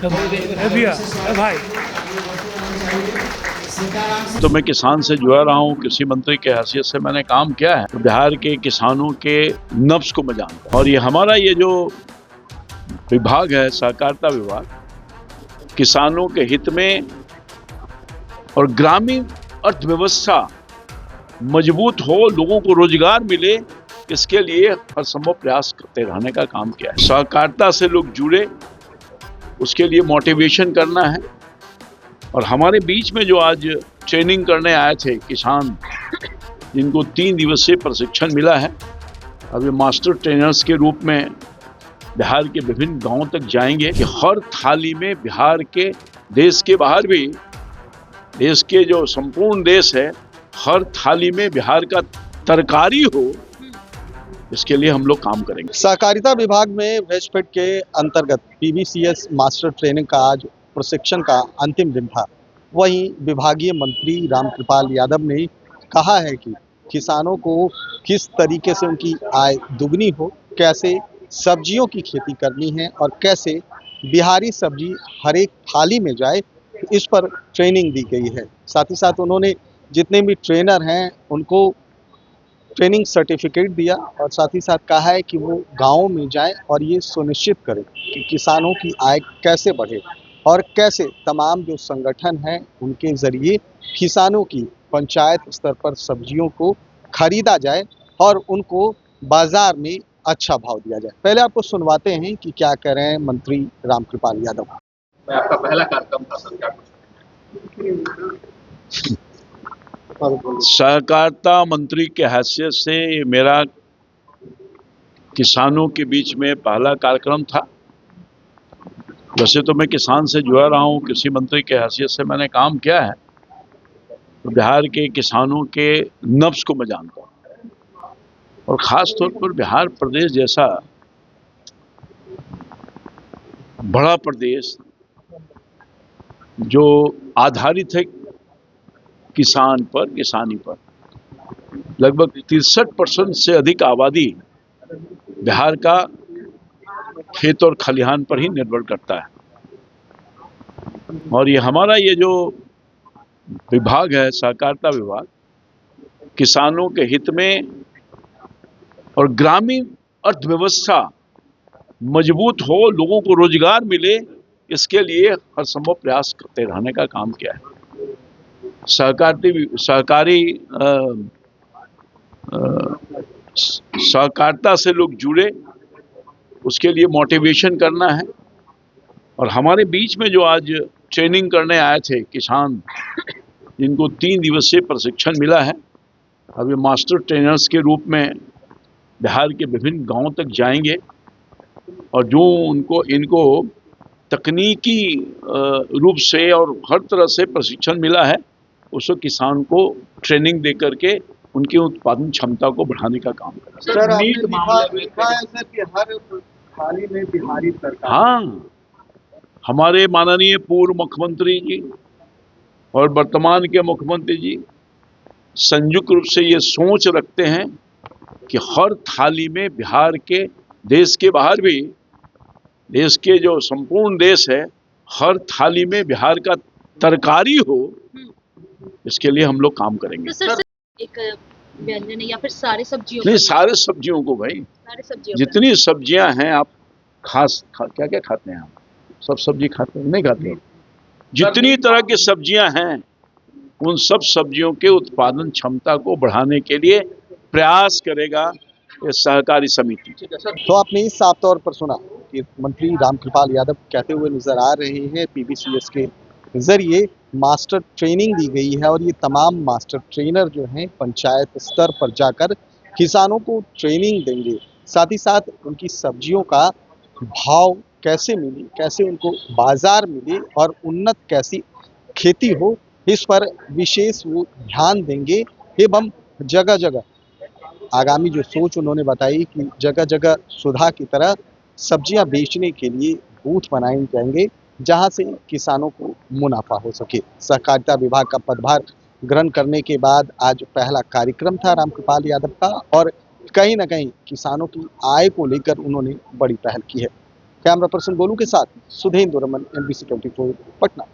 भैया भाई तो मैं किसान से जुड़ा रहा हूँ, कृषि मंत्री के हैसियत से मैंने काम किया है। तो बिहार के किसानों के नब्ज को मैं जानता हूँ और ये हमारा ये जो विभाग है, सहकारिता विभाग, किसानों के हित में और ग्रामीण अर्थव्यवस्था मजबूत हो, लोगों को रोजगार मिले, इसके लिए हर संभव प्रयास करते रहने का काम किया है। सहकारिता से लोग जुड़े, उसके लिए मोटिवेशन करना है। और हमारे बीच में जो आज ट्रेनिंग करने आए थे किसान, जिनको 3 दिवसीय प्रशिक्षण मिला है, अब ये मास्टर ट्रेनर्स के रूप में बिहार के विभिन्न गांवों तक जाएंगे कि हर थाली में बिहार के, देश के बाहर भी, देश के जो संपूर्ण देश है, हर थाली में बिहार का तरकारी हो, इसके लिए हम लोग काम करेंगे। सहकारिता विभाग में वेस्टफेड के अंतर्गत पीबीसीएस मास्टर ट्रेनिंग का आज प्रशिक्षण का अंतिम दिन था। वहीं विभागीय मंत्री रामकृपाल यादव ने कहा है कि किसानों को किस तरीके से उनकी आय दुगनी हो, कैसे सब्जियों की खेती करनी है और कैसे बिहारी सब्जी हर एक थाली में जाए, इस पर ट्रेनिंग दी गई है। साथ ही साथ उन्होंने जितने भी ट्रेनर हैं उनको ट्रेनिंग सर्टिफिकेट दिया और साथ ही साथ कहा है कि वो गाँव में जाएं और ये सुनिश्चित करें कि किसानों की आय कैसे बढ़े और कैसे तमाम जो संगठन हैं उनके ज़रिए किसानों की पंचायत स्तर पर सब्जियों को खरीदा जाए और उनको बाज़ार में अच्छा भाव दिया जाए। पहले आपको सुनवाते हैं कि क्या कह रहे हैं मंत्री रामकृपाल यादव। आपका पहला कार्यक्रम था सर, क्या कुछ? सहकारिता मंत्री के हैसियत से ये मेरा किसानों के बीच में पहला कार्यक्रम था। वैसे तो मैं किसान से जुड़ा रहा हूँ, कृषि मंत्री के हैसियत से मैंने काम किया है। तो बिहार के किसानों के नब्ज को मैं जानता हूँ और ख़ास तौर पर बिहार प्रदेश जैसा बड़ा प्रदेश जो आधारित है किसान पर, किसानी पर, लगभग 63% से अधिक आबादी बिहार का खेत और खलिहान पर ही निर्भर करता है। और ये हमारा ये जो विभाग है, सहकारिता विभाग, किसानों के हित में और ग्रामीण अर्थव्यवस्था मजबूत हो, लोगों को रोजगार मिले, इसके लिए हर संभव प्रयास करते रहने का काम किया है। सहकारिता से लोग जुड़े, उसके लिए मोटिवेशन करना है। और हमारे बीच में जो आज ट्रेनिंग करने आए थे किसान, जिनको 3 दिवसीय प्रशिक्षण मिला है, अब ये मास्टर ट्रेनर्स के रूप में बिहार के विभिन्न गांवों तक जाएंगे और जो इनको तकनीकी रूप से और हर तरह से प्रशिक्षण मिला है, उसको किसान को ट्रेनिंग दे करके उनकी उत्पादन क्षमता को बढ़ाने का काम करें। हाँ, हमारे माननीय पूर्व मुख्यमंत्री जी और वर्तमान के मुख्यमंत्री जी संयुक्त रूप से ये सोच रखते हैं कि हर थाली में बिहार के, देश के बाहर भी, देश के जो संपूर्ण देश है, हर थाली में बिहार का तरकारी हो, इसके लिए हम लोग काम करेंगे। तो सर एक व्यंजन या फिर सारे सब्जियों? नहीं, सारे सब्जियों को भाई, सारे सब्जियों, जितनी सब्जियां हैं आप क्या क्या खाते हैं? आप सब सब्जी खाते हैं? नहीं खाते? जितनी तरह की सब्जियां हैं, उन सब सब्जियों के उत्पादन क्षमता को बढ़ाने के लिए प्रयास करेगा ये सहकारी समिति। तो आपने साफ तौर पर सुना कि मंत्री रामकृपाल यादव कहते हुए नजर आ रहे हैं पीबीसीएस के जरिए मास्टर ट्रेनिंग दी गई है और ये तमाम मास्टर ट्रेनर जो हैं पंचायत स्तर पर जाकर किसानों को ट्रेनिंग देंगे। साथ ही साथ उनकी सब्जियों का भाव कैसे मिले, कैसे उनको बाजार मिले और उन्नत कैसी खेती हो, इस पर विशेष वो ध्यान देंगे। एवं जगह जगह आगामी जो सोच उन्होंने बताई कि जगह जगह सुधा की तरह सब्जियां बेचने के लिए बूथ बनाए जाएंगे, जहां से किसानों को मुनाफा हो सके। सहकारिता विभाग का पदभार ग्रहण करने के बाद आज पहला कार्यक्रम था रामकृपाल यादव का और कहीं ना कहीं किसानों की आय को लेकर उन्होंने बड़ी पहल की है। कैमरा पर्सन गोलू के साथ सुधेंद्र रमन, NBC 24 पटना।